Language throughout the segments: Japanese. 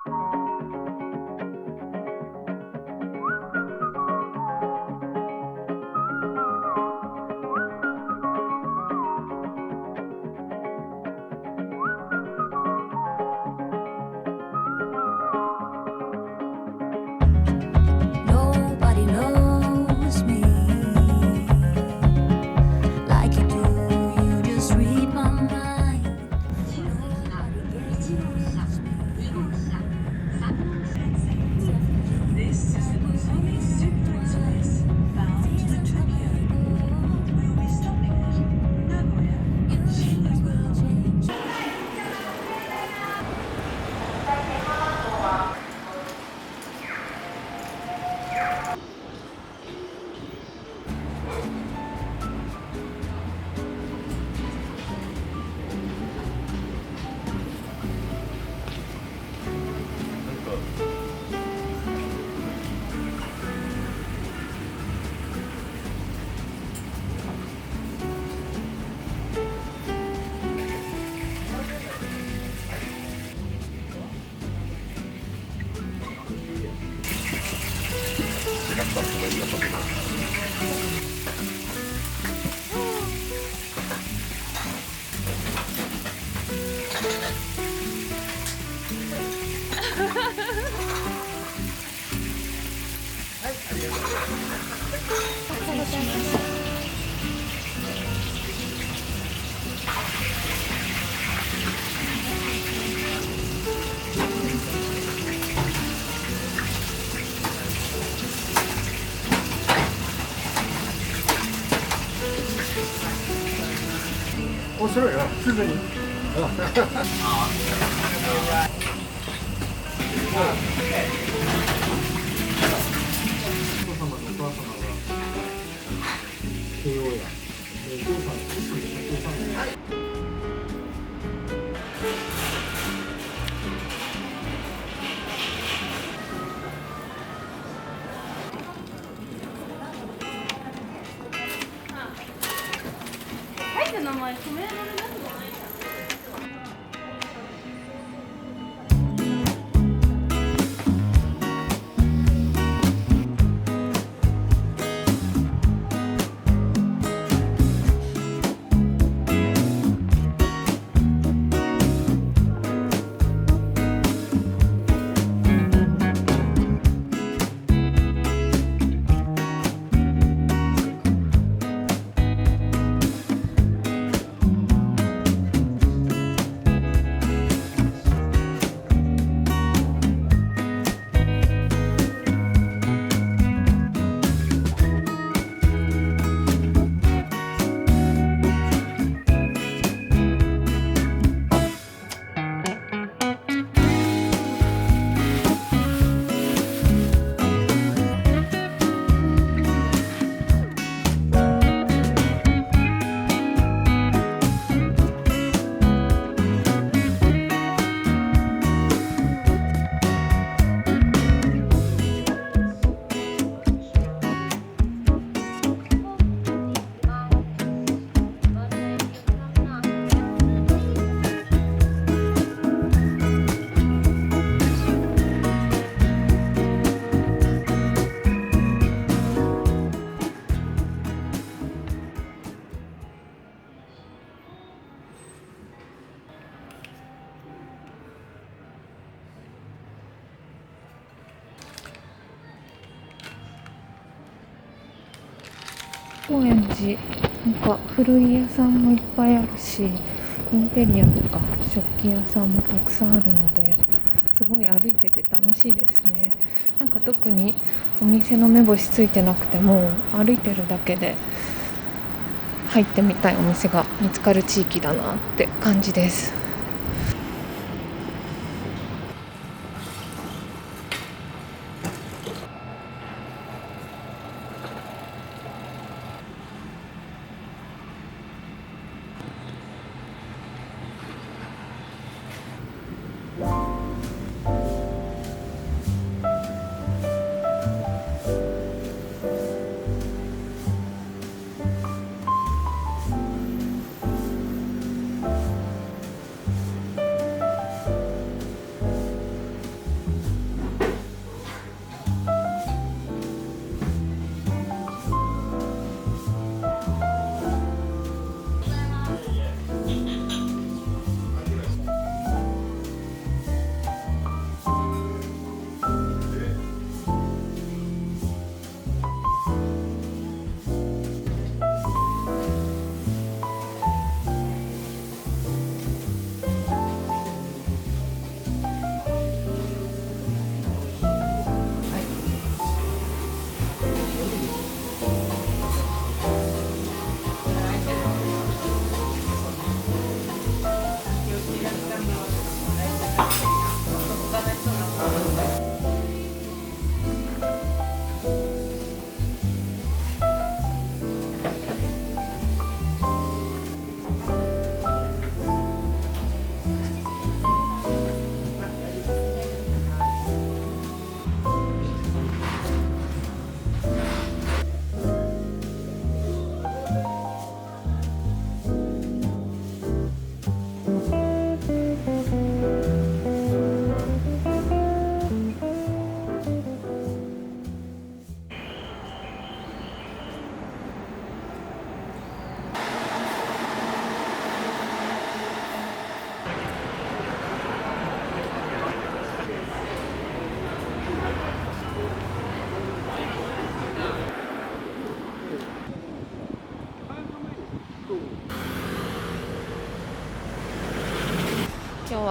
Nobody knows me like you do. You just read my mind. This is the Nozomi Super Express bound to Tokyo. We'll be stopping at Nagoya, Shibuya. 面白いな、すぐに。お父様とお母様が慶応や。お父さん、お父さん。入って名前止められなくない？高円寺、なんか古着屋さんもいっぱいあるし、インテリアとか食器屋さんもたくさんあるので、すごい歩いてて楽しいですね。なんか特にお店の目星ついてなくても、歩いてるだけで入ってみたいお店が見つかる地域だなって感じです。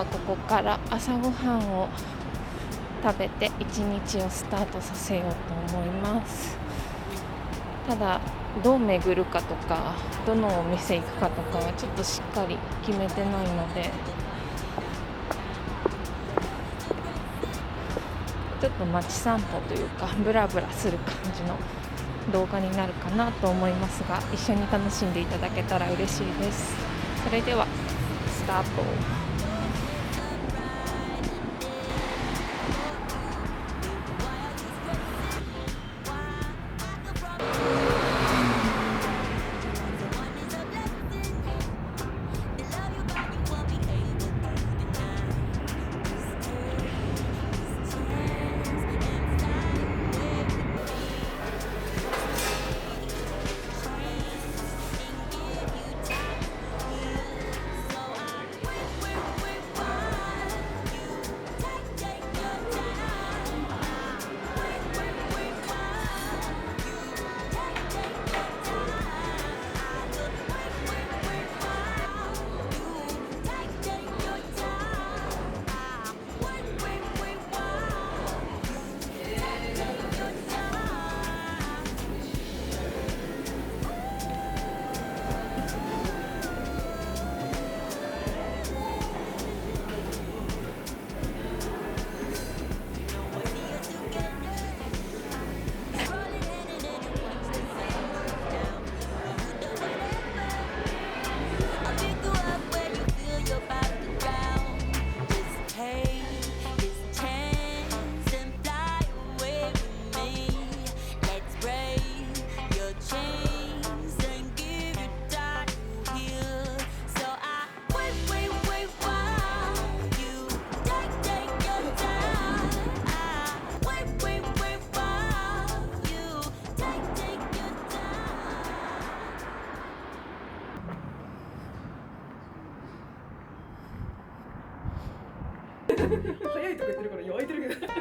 はここから朝ごはんを食べて一日をスタートさせようと思います。ただどう巡るかとかどのお店行くかとかはちょっとしっかり決めてないので、ちょっと街散歩というかブラブラする感じの動画になるかなと思いますが、一緒に楽しんでいただけたら嬉しいです。それではスタート。早いとか言ってるから弱いてるけど。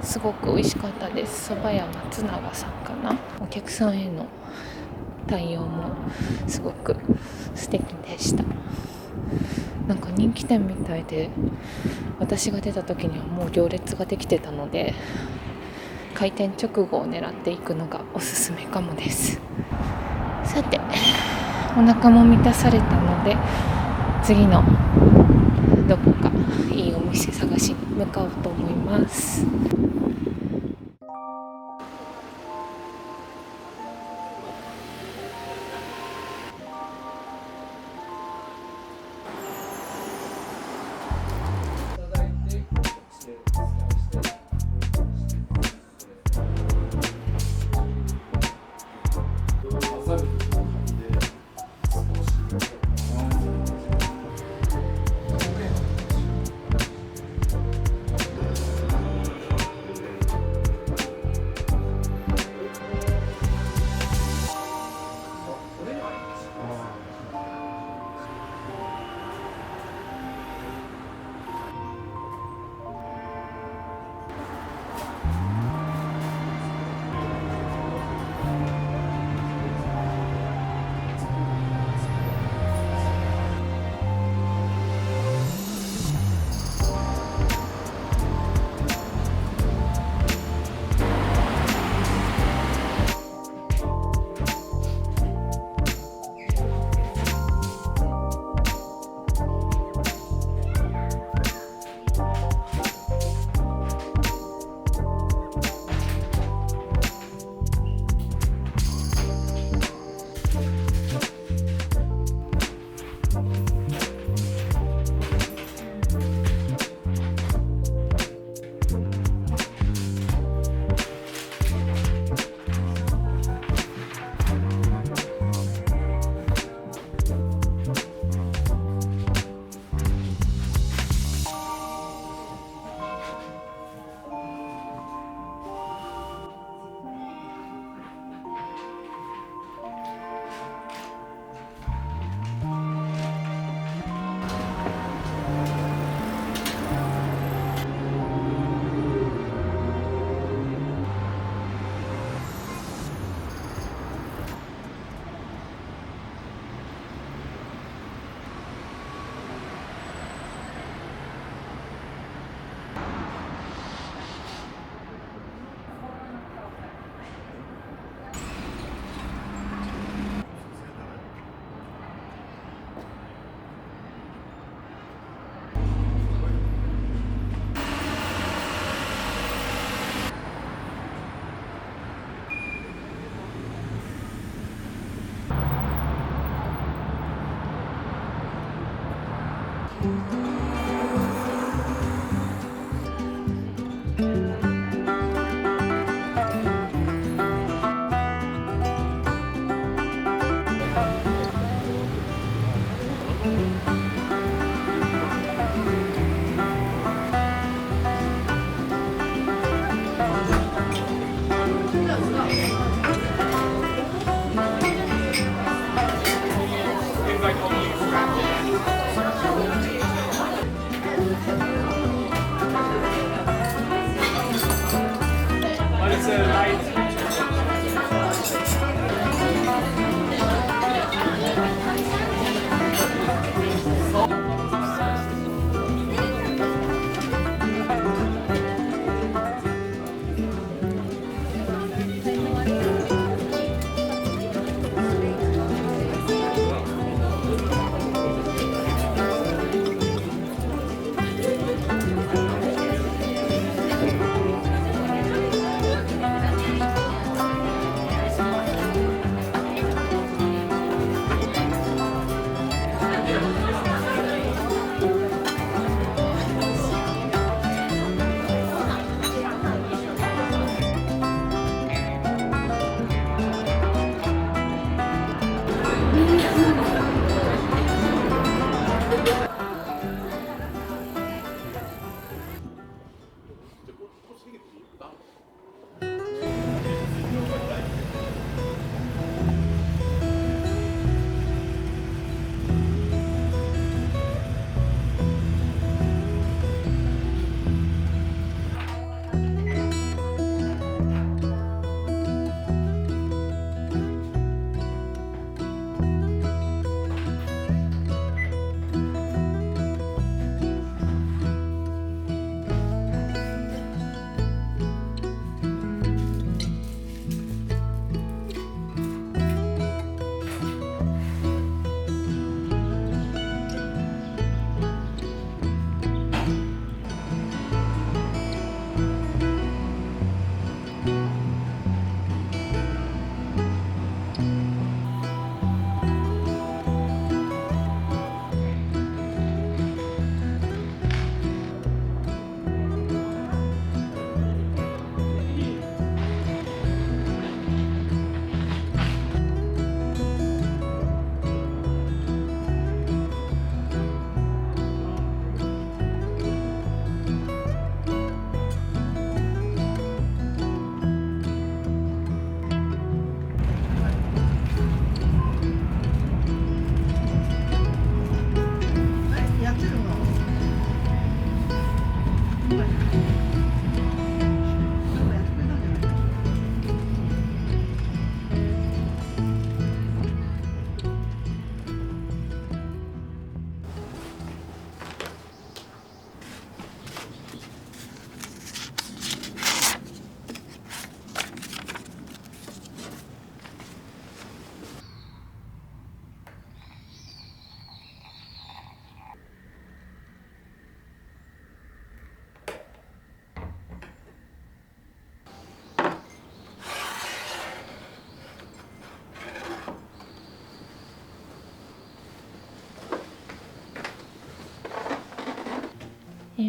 すごく美味しかったです。蕎麦屋松永さんかな。お客さんへの対応もすごく素敵でした。なんか人気店みたいで、私が出た時にはもう行列ができてたので開店直後を狙っていくのがおすすめかもです。さて、お腹も満たされたので次のどこかいいお店探しに向かおうと思います。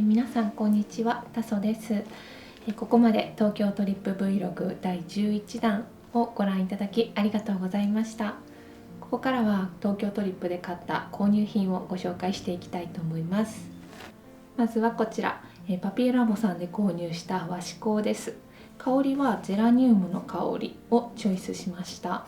皆さんこんにちは、タソです。ここまで東京トリップ Vlog 第11弾をご覧いただきありがとうございました。ここからは東京トリップで買った購入品をご紹介していきたいと思います。まずはこちら、パピエラボさんで購入した和紙香です。香りはゼラニウムの香りをチョイスしました。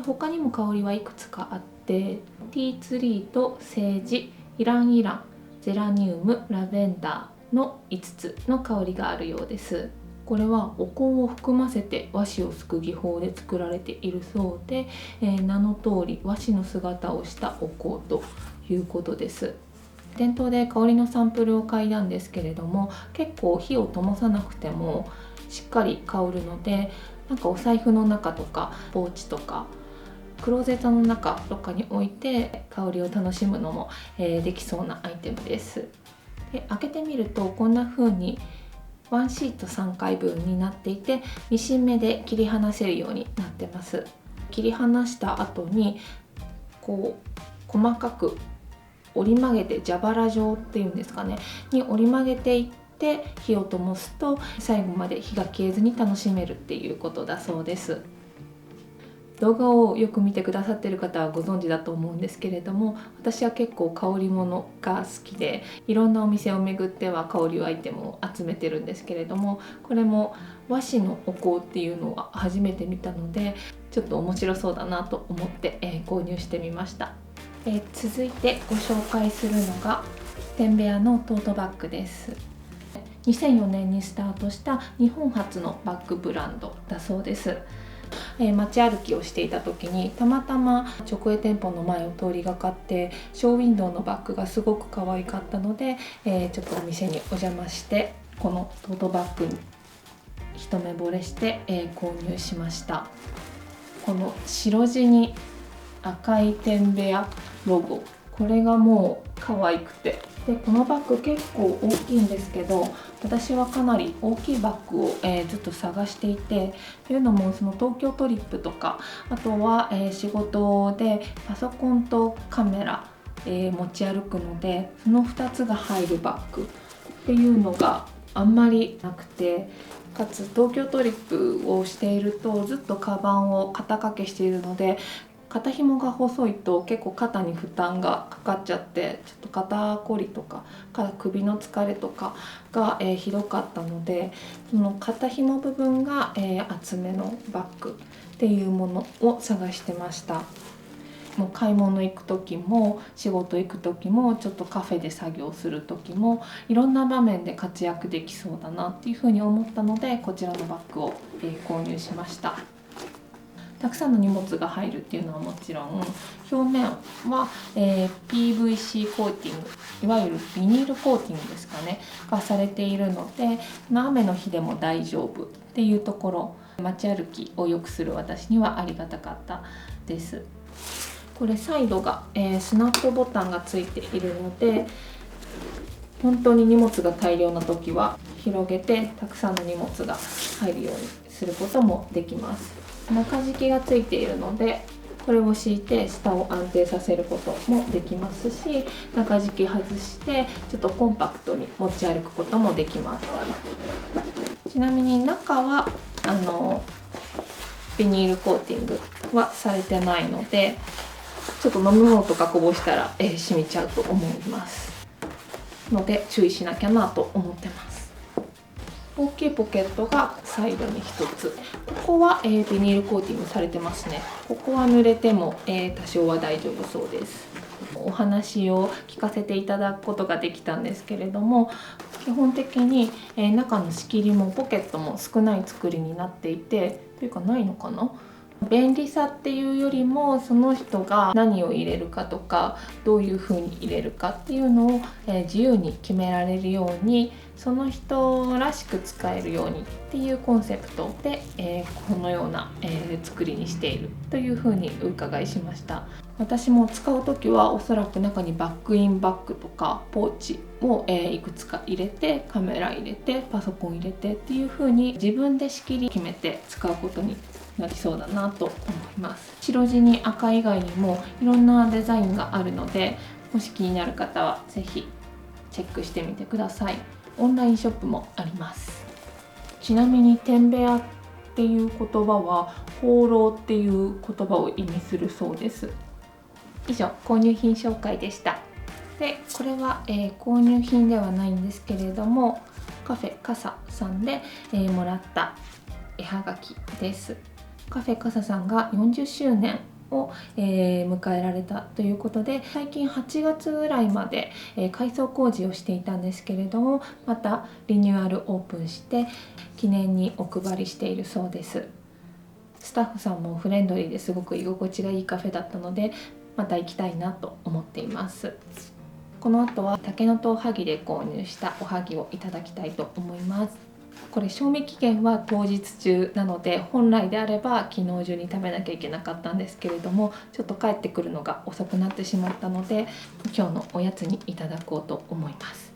他にも香りはいくつかあって、ティーツリーとセージ、イランイラン、ゼラニウム、ラベンダーの5つの香りがあるようです。これはお香を含ませて和紙をすく技法で作られているそうで、名の通り和紙の姿をしたお香ということです。店頭で香りのサンプルを嗅いだんですけれども、結構火を灯さなくてもしっかり香るので、なんかお財布の中とかポーチとかクローゼットの中とかに置いて香りを楽しむのも、できそうなアイテムです。で、開けてみるとこんな風にワンシート3回分になっていて、ミシン目で切り離せるようになってます。切り離した後にこう細かく折り曲げて、蛇腹状っていうんですかねに折り曲げていって火を灯すと最後まで火が消えずに楽しめるっていうことだそうです。動画をよく見てくださっている方はご存知だと思うんですけれども、私は結構香り物が好きで、いろんなお店を巡っては香りアイテムを集めてるんですけれども、これも和紙のお香っていうのは初めて見たので、ちょっと面白そうだなと思って、購入してみました。続いてご紹介するのがテンベアのトートバッグです。2004年にスタートした日本初のバッグブランドだそうです。街歩きをしていた時にたまたま直営店舗の前を通りがかって、ショーウィンドウのバッグがすごく可愛かったので、ちょっとお店にお邪魔してこのトートバッグに一目惚れして、購入しました。この白地に赤いテンベアロゴ、これがもう可愛くて、でこのバッグ結構大きいんですけど、私はかなり大きいバッグを、ずっと探していて、というのもその東京トリップとか、あとは、仕事でパソコンとカメラ、持ち歩くので、その2つが入るバッグっていうのがあんまりなくて、かつ東京トリップをしているとずっとカバンを肩掛けしているので、肩紐が細いと結構肩に負担がかかっちゃって、ちょっと肩こりとか首の疲れとかが、ひどかったので、その肩紐部分が、厚めのバッグっていうものを探してました。もう買い物行く時も仕事行く時もちょっとカフェで作業する時もいろんな場面で活躍できそうだなっていうふうに思ったので、こちらのバッグを、購入しました。たくさんの荷物が入るっていうのはもちろん、表面は、PVC コーティング、いわゆるビニールコーティングですかねがされているので、雨の日でも大丈夫っていうところ、街歩きを良くする私にはありがたかったです。これサイドが、スナップボタンがついているので、本当に荷物が大量な時は広げてたくさんの荷物が入るようにすることもできます。中敷きがついているので、これを敷いて下を安定させることもできますし、中敷き外してちょっとコンパクトに持ち歩くこともできます。ちなみに中はビニールコーティングはされてないので、ちょっと飲み物とかこぼしたら、染みちゃうと思いますので注意しなきゃなと思ってます。大きいポケットがサイドに1つ、ここは、ビニールコーティングされてますね。ここは濡れても、多少は大丈夫そうです。お話を聞かせていただくことができたんですけれども、基本的に、中の仕切りもポケットも少ない作りになっていて、というかないのかな、便利さっていうよりも、その人が何を入れるかとかどういう風に入れるかっていうのを、自由に決められるように、その人らしく使えるようにっていうコンセプトで、このような、作りにしているという風にお伺いしました。私も使う時はおそらく中にバックインバッグとかポーチを、いくつか入れて、カメラ入れて、パソコン入れてっていう風に自分で仕切り決めて使うことになりそうだなと思います。白地に赤以外にもいろんなデザインがあるので、もし気になる方はぜひチチェックしてみてください。オンラインショップもあります。ちなみにテンベアっていう言葉は放浪っていう言葉を意味するそうです。以上、購入品紹介でした。で、これは、購入品ではないんですけれども、カフェカサさんで、もらった絵はがきです。カフェカサさんが40周年を、迎えられたということで、最近8月ぐらいまで、改装工事をしていたんですけれども、またリニューアルオープンして記念にお配りしているそうです。スタッフさんもフレンドリーですごく居心地がいいカフェだったので、また行きたいなと思っています。この後は竹のとおはぎで購入したおはぎをいただきたいと思います。これ賞味期限は当日中なので、本来であれば昨日中に食べなきゃいけなかったんですけれども、ちょっと帰ってくるのが遅くなってしまったので、今日のおやつにいただこうと思います。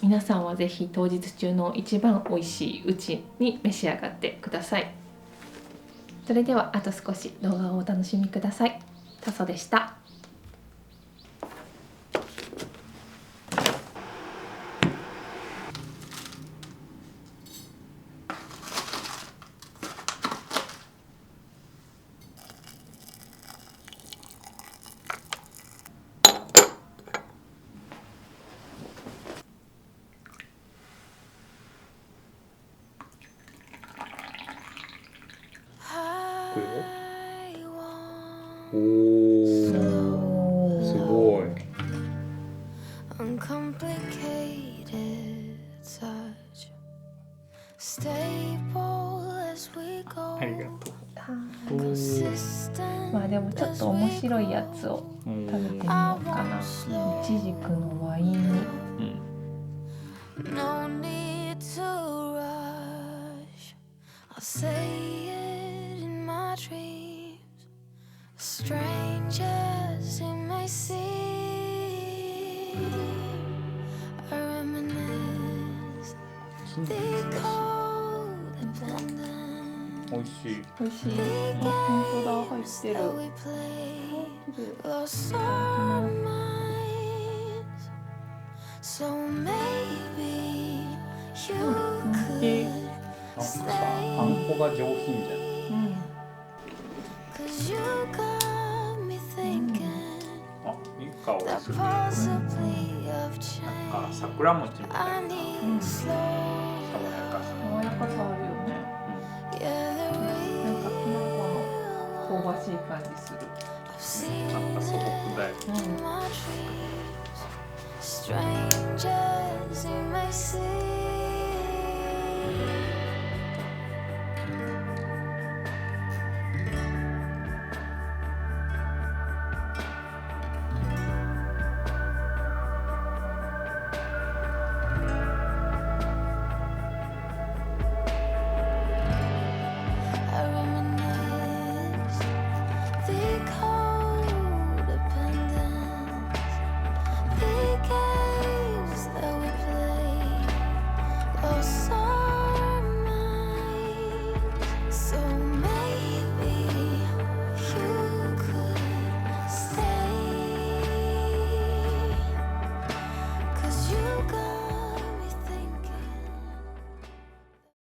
皆さんはぜひ当日中の一番美味しいうちに召し上がってください。それではあと少し動画をお楽しみください。タソでした。おー、すごい。 Uncomplicated touch. Stable as we go. ありがとう。 Consistent まあでもちょっと面白いやつを食べてみようかな。いちじくのワイン煮。No need to rush. I'll say it in my dreams. Strangers it may seem. I reminisce the codependent 美味しい。美味しい。本当だ、入ってる。 that we played. Lost our minds. So maybe you could なんかさ、あんこが上品じゃん。Cause you got me thinking あ、いい香り that する。 possibly of あ、 change. 桜餅みたい I な need slow 爽やかさ。爽やかさあるよね。 Yeah, the なんかきな粉の香ばしい感じする。 I've seen なんか素朴だよ。 in my dreams. Strangers you may see. I reminisce the codependence, the games that we played, lost our minds. So maybe you could stay, 'cause you got